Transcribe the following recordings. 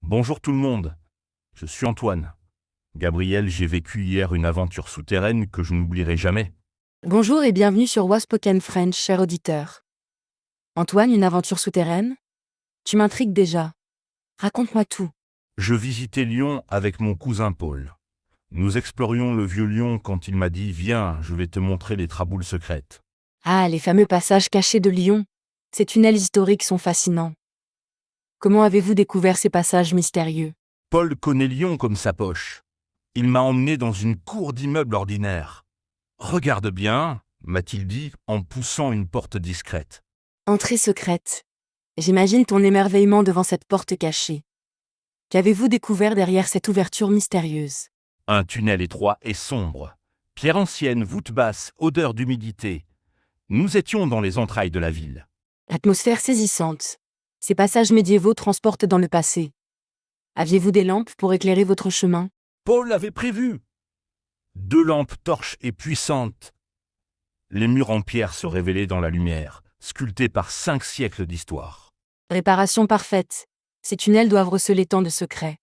Bonjour tout le monde, je suis Antoine. Gabriel, j'ai vécu hier une aventure souterraine que je n'oublierai jamais. Bonjour et bienvenue sur Waspoken French, cher auditeur. Antoine, une aventure souterraine? Tu m'intrigues déjà. Raconte-moi tout. Je visitais Lyon avec mon cousin Paul. Nous explorions le vieux Lyon quand il m'a dit « Viens, je vais te montrer les traboules secrètes ». Ah, les fameux passages cachés de Lyon. Ces tunnels historiques sont fascinants. Comment avez-vous découvert ces passages mystérieux? Paul connaît Lyon comme sa poche. Il m'a emmené dans une cour d'immeuble ordinaire. « Regarde bien », m'a-t-il dit en poussant une porte discrète. Entrée secrète. J'imagine ton émerveillement devant cette porte cachée. Qu'avez-vous découvert derrière cette ouverture mystérieuse? Un tunnel étroit et sombre. Pierre ancienne, voûte basse, odeur d'humidité. Nous étions dans les entrailles de la ville. Atmosphère saisissante. Ces passages médiévaux transportent dans le passé. Aviez-vous des lampes pour éclairer votre chemin? Paul l'avait prévu. 2 lampes torches et puissantes. Les murs en pierre se révélaient dans la lumière, sculptés par 5 siècles d'histoire. Réparation parfaite. Ces tunnels doivent receler tant de secrets.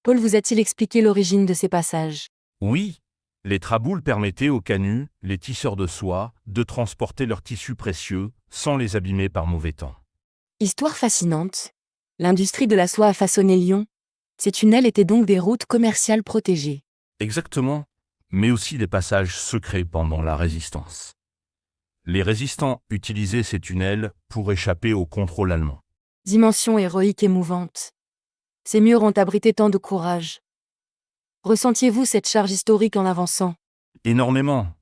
Paul vous a-t-il expliqué l'origine de ces passages? Oui, les traboules permettaient aux canuts, les tisseurs de soie, de transporter leurs tissus précieux sans les abîmer par mauvais temps. Histoire fascinante. L'industrie de la soie a façonné Lyon. Ces tunnels étaient donc des routes commerciales protégées. Exactement, mais aussi des passages secrets pendant la résistance. Les résistants utilisaient ces tunnels pour échapper au contrôle allemand. Dimension héroïque émouvante. Ces murs ont abrité tant de courage. Ressentiez-vous cette charge historique en avançant? Énormément.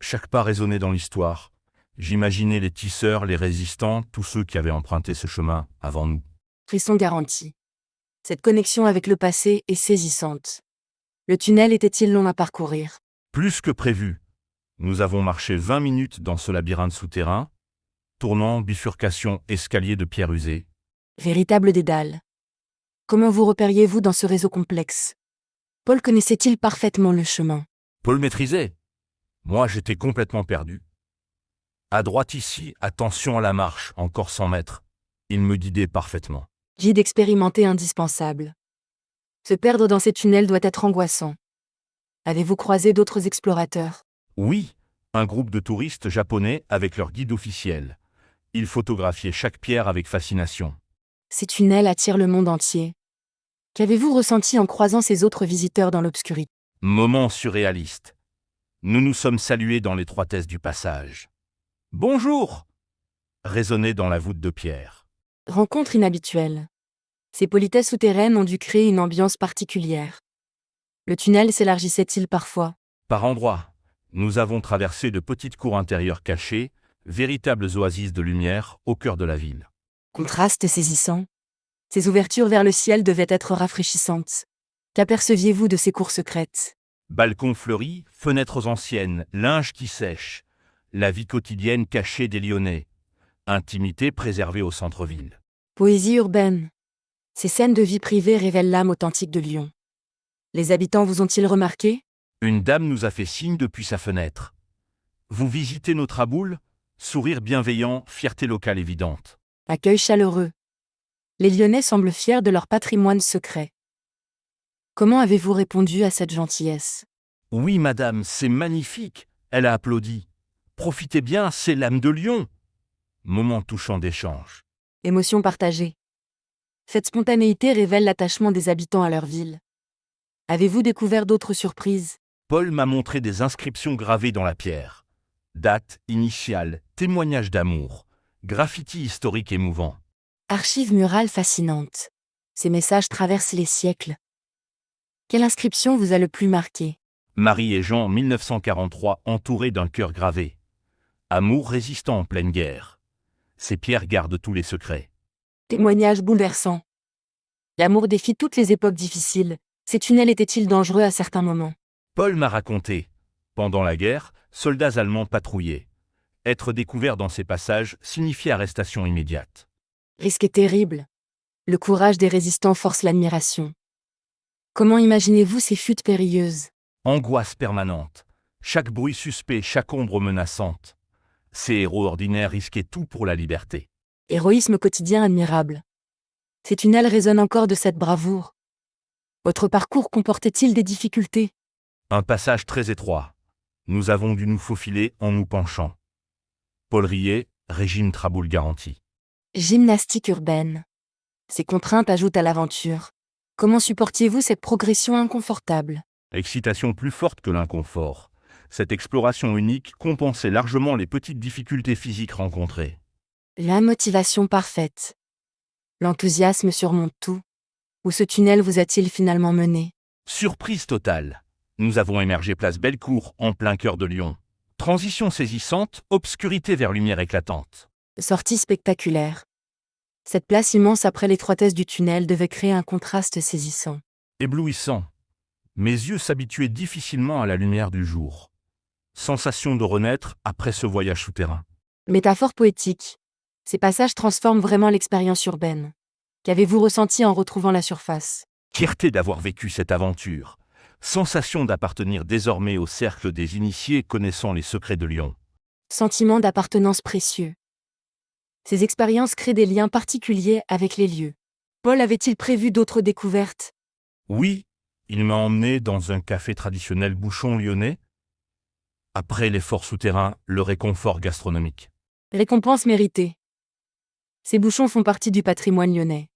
Chaque pas résonnait dans l'histoire. J'imaginais les tisseurs, les résistants, tous ceux qui avaient emprunté ce chemin avant nous. Frisson garanti. Cette connexion avec le passé est saisissante. Le tunnel était-il long à parcourir? Plus que prévu. Nous avons marché 20 minutes dans ce labyrinthe souterrain, tournant, bifurcation, escalier de pierre usée. Véritable dédale. Comment vous repériez-vous dans ce réseau complexe? Paul connaissait-il parfaitement le chemin? Paul maîtrisait. Moi, j'étais complètement perdu. À droite ici, attention à la marche, encore 100 mètres. Il me guidait parfaitement. Guide expérimenté indispensable. Se perdre dans ces tunnels doit être angoissant. Avez-vous croisé d'autres explorateurs? Oui, un groupe de touristes japonais avec leur guide officiel. Ils photographiaient chaque pierre avec fascination. Ces tunnels attirent le monde entier. Qu'avez-vous ressenti en croisant ces autres visiteurs dans l'obscurité? Moment surréaliste. Nous nous sommes salués dans l'étroitesse du passage. « Bonjour !» résonnait dans la voûte de pierre. Rencontre inhabituelle. Ces politesses souterraines ont dû créer une ambiance particulière. Le tunnel s'élargissait-il parfois? Par endroits, nous avons traversé de petites cours intérieures cachées, véritables oasis de lumière au cœur de la ville. Contraste saisissant. Ces ouvertures vers le ciel devaient être rafraîchissantes. Qu'aperceviez-vous de ces cours secrètes? Balcons fleuris, fenêtres anciennes, linge qui sèche, la vie quotidienne cachée des Lyonnais, intimité préservée au centre-ville. Poésie urbaine. Ces scènes de vie privée révèlent l'âme authentique de Lyon. Les habitants vous ont-ils remarqué? Une dame nous a fait signe depuis sa fenêtre. Vous visitez nos traboules? Sourire bienveillant, fierté locale évidente. Accueil chaleureux. Les Lyonnais semblent fiers de leur patrimoine secret. Comment avez-vous répondu à cette gentillesse? Oui, madame, c'est magnifique, elle a applaudi. Profitez bien, c'est l'âme de Lyon. Moment touchant d'échange. Émotion partagée. Cette spontanéité révèle l'attachement des habitants à leur ville. Avez-vous découvert d'autres surprises? Paul m'a montré des inscriptions gravées dans la pierre. Date, initiale, témoignage d'amour, graffiti historique émouvant. Archives murales fascinantes. Ces messages traversent les siècles. Quelle inscription vous a le plus marqué? Marie et Jean 1943 entourés d'un cœur gravé. Amour résistant en pleine guerre. Ces pierres gardent tous les secrets. Témoignage bouleversant. L'amour défie toutes les époques difficiles. Ces tunnels étaient-ils dangereux à certains moments? Paul m'a raconté. Pendant la guerre, soldats allemands patrouillaient. Être découvert dans ces passages signifiait arrestation immédiate. Risque terrible. Le courage des résistants force l'admiration. Comment imaginez-vous ces fuites périlleuses? Angoisse permanente. Chaque bruit suspect, chaque ombre menaçante. Ces héros ordinaires risquaient tout pour la liberté. Héroïsme quotidien admirable. Ces tunnels résonnent encore de cette bravoure. Votre parcours comportait-il des difficultés? Un passage très étroit. Nous avons dû nous faufiler en nous penchant. Paul Riet, régime Traboul garanti. Gymnastique urbaine. Ces contraintes ajoutent à l'aventure. Comment supportiez-vous cette progression inconfortable? Excitation plus forte que l'inconfort. Cette exploration unique compensait largement les petites difficultés physiques rencontrées. La motivation parfaite. L'enthousiasme surmonte tout. Où ce tunnel vous a-t-il finalement mené? Surprise totale. Nous avons émergé place Bellecour, en plein cœur de Lyon. Transition saisissante, obscurité vers lumière éclatante. Sortie spectaculaire. Cette place immense après l'étroitesse du tunnel devait créer un contraste saisissant. Éblouissant. Mes yeux s'habituaient difficilement à la lumière du jour. Sensation de renaître après ce voyage souterrain. Métaphore poétique. Ces passages transforment vraiment l'expérience urbaine. Qu'avez-vous ressenti en retrouvant la surface? Fierté d'avoir vécu cette aventure. Sensation d'appartenir désormais au cercle des initiés connaissant les secrets de Lyon. Sentiment d'appartenance précieux. Ces expériences créent des liens particuliers avec les lieux. Paul avait-il prévu d'autres découvertes? Oui, il m'a emmené dans un café traditionnel bouchon lyonnais. Après l'effort souterrain, le réconfort gastronomique. Récompense méritée. Ces bouchons font partie du patrimoine lyonnais.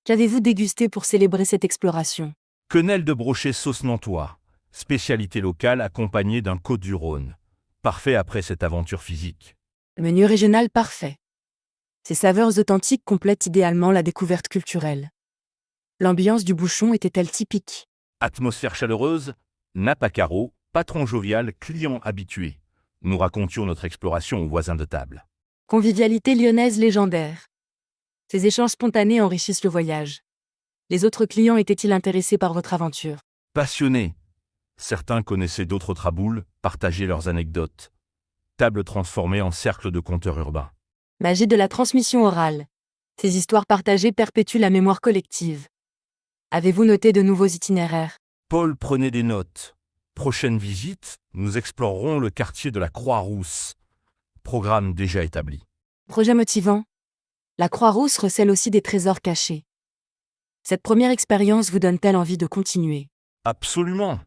Qu'avez-vous dégusté pour célébrer cette exploration? Quenelle de brochet sauce nantois, spécialité locale accompagnée d'un côte du Rhône. Parfait après cette aventure physique. Menu régional parfait. Ces saveurs authentiques complètent idéalement la découverte culturelle. L'ambiance du bouchon était-elle typique? Atmosphère chaleureuse, nappe à carreaux, patron jovial, client habitué. Nous racontions notre exploration aux voisins de table. Convivialité lyonnaise légendaire. Ces échanges spontanés enrichissent le voyage. Les autres clients étaient-ils intéressés par votre aventure? Passionnés. Certains connaissaient d'autres traboules, partageaient leurs anecdotes. Table transformée en cercle de conteurs urbains. Magie de la transmission orale. Ces histoires partagées perpétuent la mémoire collective. Avez-vous noté de nouveaux itinéraires? Paul prenait des notes. Prochaine visite, nous explorerons le quartier de la Croix-Rousse. Programme déjà établi. Projet motivant. La Croix-Rousse recèle aussi des trésors cachés. Cette première expérience vous donne-t-elle envie de continuer? Absolument.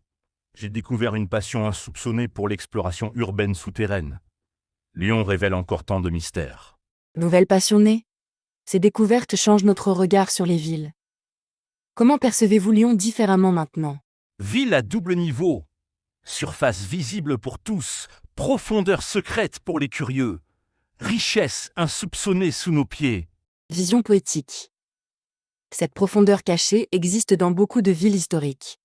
J'ai découvert une passion insoupçonnée pour l'exploration urbaine souterraine. Lyon révèle encore tant de mystères. Nouvelle passionnée? Ces découvertes changent notre regard sur les villes. Comment percevez-vous Lyon différemment maintenant? Ville à double niveau. Surface visible pour tous, profondeur secrète pour les curieux. Richesse insoupçonnée sous nos pieds. Vision poétique. Cette profondeur cachée existe dans beaucoup de villes historiques.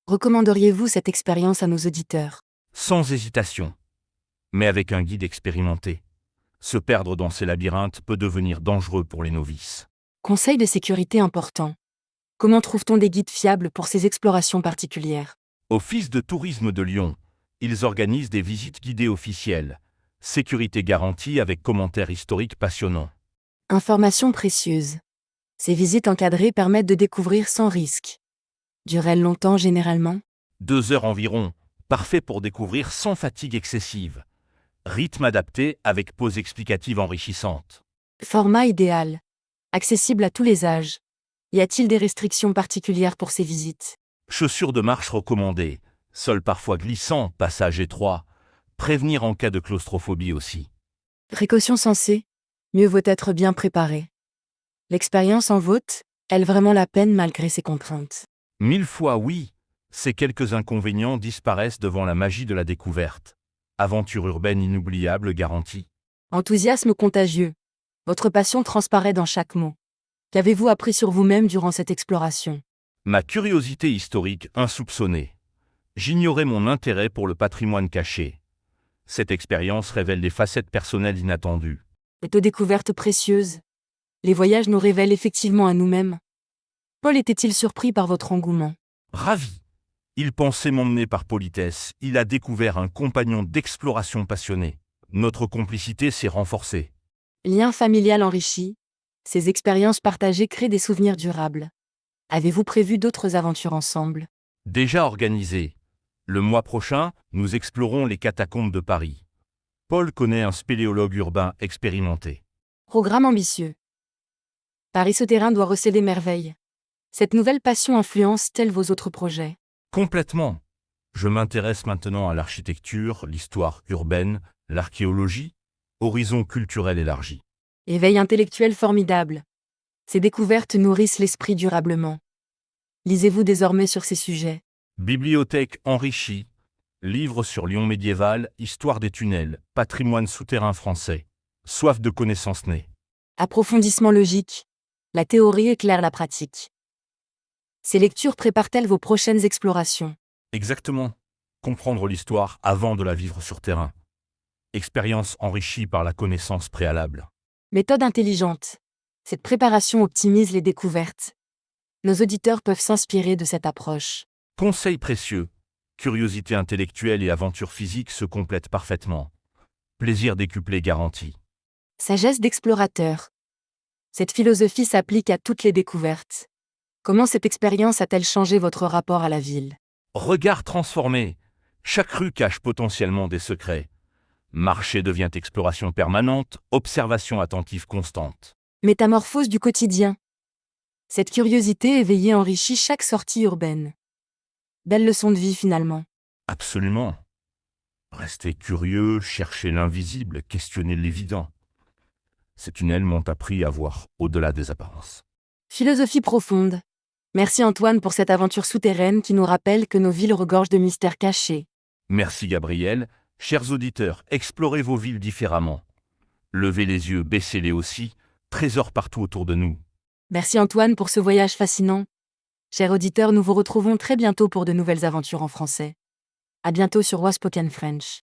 Recommanderiez-vous cette expérience à nos auditeurs? Sans hésitation. Mais avec un guide expérimenté. Se perdre dans ces labyrinthes peut devenir dangereux pour les novices. Conseil de sécurité important. Comment trouve-t-on des guides fiables pour ces explorations particulières? Office de tourisme de Lyon. Ils organisent des visites guidées officielles. Sécurité garantie avec commentaires historiques passionnants. Informations précieuses. Ces visites encadrées permettent de découvrir sans risque. Durent-elles longtemps généralement? 2 heures environ. Parfait pour découvrir sans fatigue excessive. Rythme adapté avec pause explicative enrichissante. Format idéal. Accessible à tous les âges. Y a-t-il des restrictions particulières pour ces visites? Chaussures de marche recommandées. Sol parfois glissant, passage étroit. Prévenir en cas de claustrophobie aussi. Précautions sensées. Mieux vaut être bien préparé. L'expérience en vaut-elle vraiment la peine malgré ces contraintes? 1000 fois oui. Ces quelques inconvénients disparaissent devant la magie de la découverte. Aventure urbaine inoubliable garantie. Enthousiasme contagieux. Votre passion transparaît dans chaque mot. Qu'avez-vous appris sur vous-même durant cette exploration? Ma curiosité historique insoupçonnée. J'ignorais mon intérêt pour le patrimoine caché. Cette expérience révèle des facettes personnelles inattendues. Cette découverte précieuse. Les voyages nous révèlent effectivement à nous-mêmes. Paul était-il surpris par votre engouement? Ravi. Il pensait m'emmener par politesse. Il a découvert un compagnon d'exploration passionné. Notre complicité s'est renforcée. Lien familial enrichi. Ces expériences partagées créent des souvenirs durables. Avez-vous prévu d'autres aventures ensemble? Déjà organisé. Le mois prochain, nous explorons les catacombes de Paris. Paul connaît un spéléologue urbain expérimenté. Programme ambitieux. Paris souterrain doit receler merveilles. Cette nouvelle passion influence-t-elle vos autres projets? Complètement. Je m'intéresse maintenant à l'architecture, l'histoire urbaine, l'archéologie, horizon culturel élargi. Éveil intellectuel formidable. Ces découvertes nourrissent l'esprit durablement. Lisez-vous désormais sur ces sujets? Bibliothèque enrichie, livres sur Lyon médiéval, histoire des tunnels, patrimoine souterrain français. Soif de connaissances nées. Approfondissement logique. La théorie éclaire la pratique. Ces lectures préparent-elles vos prochaines explorations? Exactement. Comprendre l'histoire avant de la vivre sur terrain. Expérience enrichie par la connaissance préalable. Méthode intelligente. Cette préparation optimise les découvertes. Nos auditeurs peuvent s'inspirer de cette approche. Conseils précieux. Curiosité intellectuelle et aventure physique se complètent parfaitement. Plaisir décuplé garanti. Sagesse d'explorateur. Cette philosophie s'applique à toutes les découvertes. Comment cette expérience a-t-elle changé votre rapport à la ville? Regard transformé. Chaque rue cache potentiellement des secrets. Marché devient exploration permanente, observation attentive constante. Métamorphose du quotidien. Cette curiosité éveillée enrichit chaque sortie urbaine. Belle leçon de vie finalement. Absolument. Rester curieux, chercher l'invisible, questionner l'évident. Ces tunnels m'ont appris à voir au-delà des apparences. Philosophie profonde. Merci Antoine pour cette aventure souterraine qui nous rappelle que nos villes regorgent de mystères cachés. Merci Gabriel. Chers auditeurs, explorez vos villes différemment. Levez les yeux, baissez-les aussi. Trésors partout autour de nous. Merci Antoine pour ce voyage fascinant. Chers auditeurs, nous vous retrouvons très bientôt pour de nouvelles aventures en français. À bientôt sur Waspoken French.